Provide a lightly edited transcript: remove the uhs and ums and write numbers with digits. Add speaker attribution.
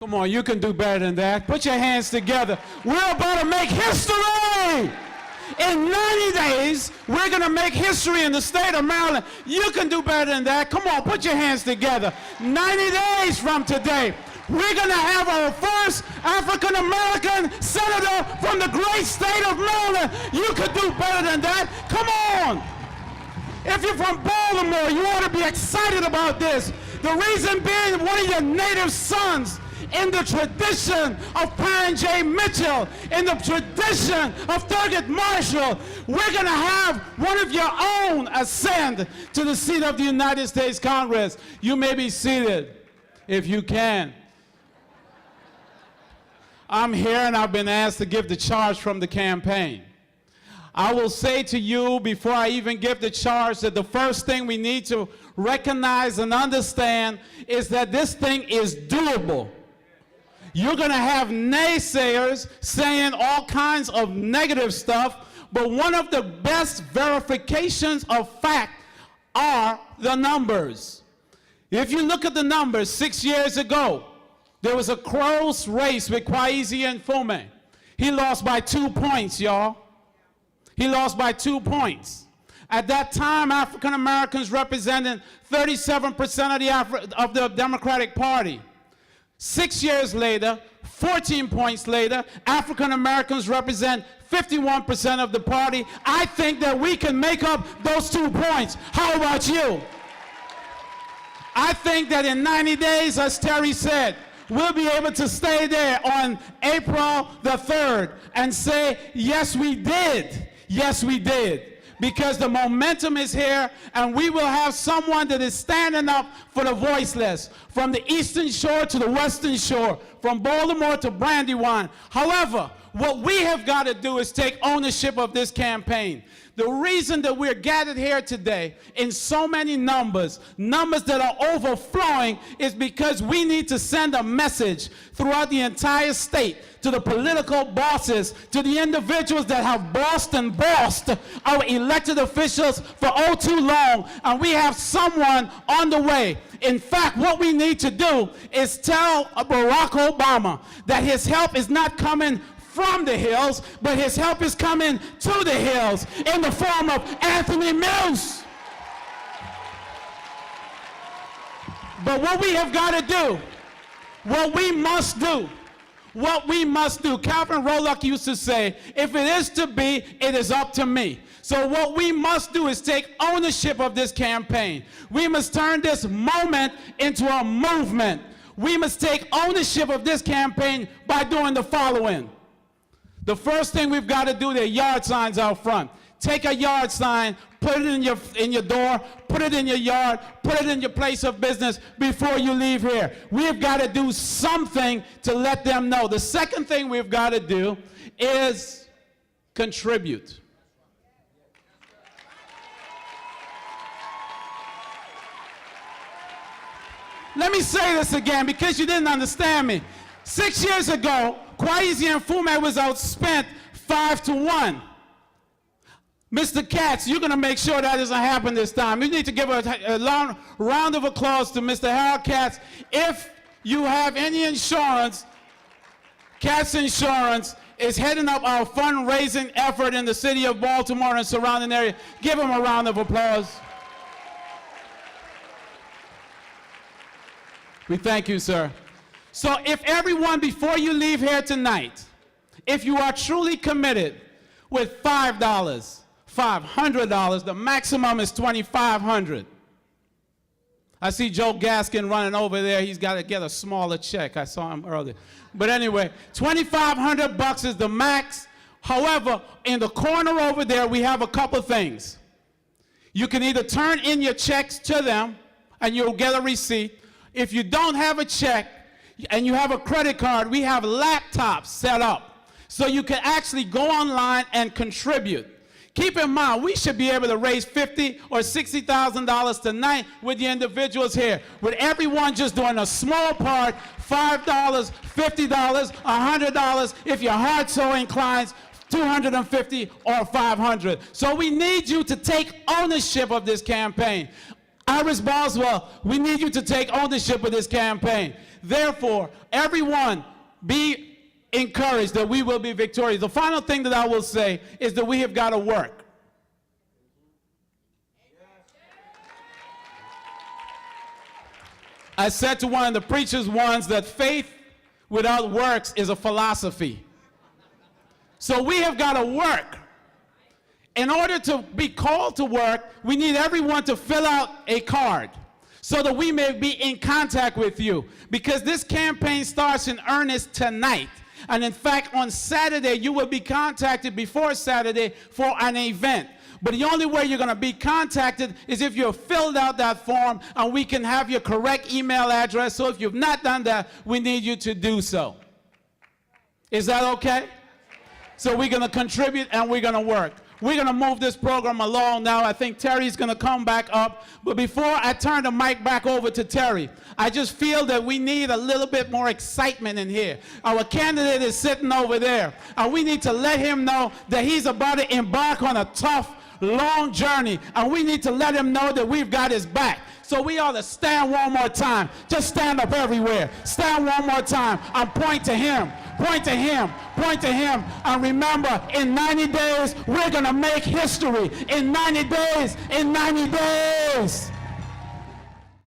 Speaker 1: Come on, you can do better than that. Put your hands together. We're about to make history. In 90 days, we're going to make history in the state of Maryland. You can do better than that. Come on, put your hands together. 90 days from today, we're going to have our first African-American senator from the great state of Maryland. You could do better than that. Come on. If you're from Baltimore, you ought to be excited about this. The reason being, one of your native sons, in the tradition of Pine J. Mitchell, in the tradition of Thurgood Marshall, we're going to have one of your own ascend to the seat of the United States Congress. You may be seated if you can. I'm here and I've been asked to give the charge from the campaign. I will say to you before I even give the charge that the first thing we need to recognize and understand is that this thing is doable. You're going to have naysayers saying all kinds of negative stuff, but one of the best verifications of fact are the numbers. If you look at the numbers, 6 years ago, there was a close race with Kwesi and Fume. He lost by 2 points, y'all. He lost by 2 points. At that time, African Americans represented 37% of the Democratic Party. 6 years later, 14 points later, African Americans represent 51% of the party. I think that we can make up those 2 points. How about you? I think that in 90 days, as Terry said, we'll be able to stay there on April the 3rd and say, yes, we did. Yes, we did. Because the momentum is here, and we will have someone that is standing up for the voiceless, from the eastern shore to the western shore, from Baltimore to Brandywine. However, what we have got to do is take ownership of this campaign. The reason that we're gathered here today in so many numbers that are overflowing, is because we need to send a message throughout the entire state to the political bosses, to the individuals that have bossed and bossed our elected officials for oh too long, and we have someone on the way. In fact, what we need to do is tell Barack Obama that his help is not coming from the hills, but his help is coming to the hills in the form of Anthony Muse. But what we have got to do, what we must do, Calvin Rolock used to say, if it is to be, it is up to me. So what we must do is take ownership of this campaign. We must turn this moment into a movement. We must take ownership of this campaign by doing the following. The first thing we've got to do, there are yard signs out front. Take a yard sign, put it in your door, put it in your yard, put it in your place of business before you leave here. We've got to do something to let them know. The second thing we've got to do is contribute. Let me say this again because you didn't understand me. 6 years ago, Kwesi and Fume was outspent 5-1. Mr. Katz, you're going to make sure that doesn't happen this time. You need to give a long round of applause to Mr. Harold Katz. If you have any insurance, Katz Insurance is heading up our fundraising effort in the city of Baltimore and surrounding area. Give him a round of applause. We thank you, sir. So if everyone, before you leave here tonight, if you are truly committed with $5, $500, the maximum is $2,500. I see Joe Gaskin running over there. He's got to get a smaller check. I saw him earlier. But anyway, $2,500 is the max. However, in the corner over there, we have a couple things. You can either turn in your checks to them, and you'll get a receipt. If you don't have a check, and you have a credit card, we have laptops set up so you can actually go online and contribute. Keep in mind, we should be able to raise $50,000 or $60,000 tonight with the individuals here, with everyone just doing a small part, $5, $50, $100, if your heart so inclines, $250 or $500. So we need you to take ownership of this campaign. Iris Boswell, we need you to take ownership of this campaign. Therefore, everyone be encouraged that we will be victorious. The final thing that I will say is that we have got to work. I said to one of the preachers once that faith without works is a philosophy. So we have got to work. In order to be called to work, we need everyone to fill out a card so that we may be in contact with you. Because this campaign starts in earnest tonight. And in fact, on Saturday, you will be contacted before Saturday for an event. But the only way you're going to be contacted is if you've filled out that form and we can have your correct email address. So if you've not done that, we need you to do so. Is that okay? So we're going to contribute and we're going to work. We're going to move this program along now. I think Terry's going to come back up. But before I turn the mic back over to Terry, I just feel that we need a little bit more excitement in here. Our candidate is sitting over there, and we need to let him know that he's about to embark on a tough, long journey, and we need to let him know that we've got his back. So we ought to stand one more time. Just stand up everywhere. Stand one more time and point to him. Point to him. Point to him. And remember, in 90 days, we're going to make history. In 90 days. In 90 days.